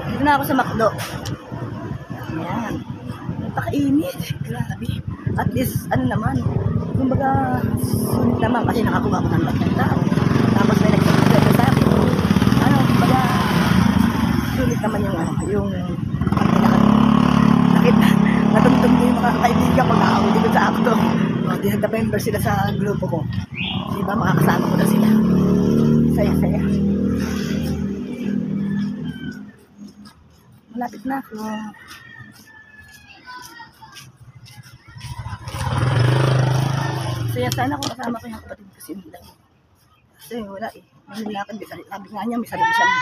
Dito na ako sa McDo. Ayan. Napakainit. Grabe. At least, ano naman, kumbaga, sulit naman kasi nakakuha ko ng lahat ng tao. Tapos may nagsasabi sa akin. Ano, kumbaga, sulit naman yung nakit natungtong ko yung mga kaibigan pag nakawin dito sa akto. Nagka-member sila sa grupo ko. Diba, makakasama ko na sila. Saya-saya. Malapit na ako. Saya sana kung kasama ko yung kapatid ko si Mila. Kasi wala eh. May nilakad. Sabi nga niya, may sarili siyang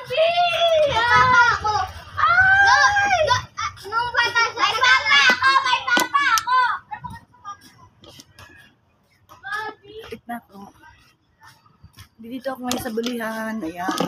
video. Ako! Nung bata siya, may papa ako! Malapit na ako. Dito ako ngayon sa bulihan. Ayan.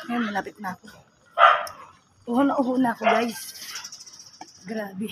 Ayan, malapit na ako. Uho na ako guys. Grabe.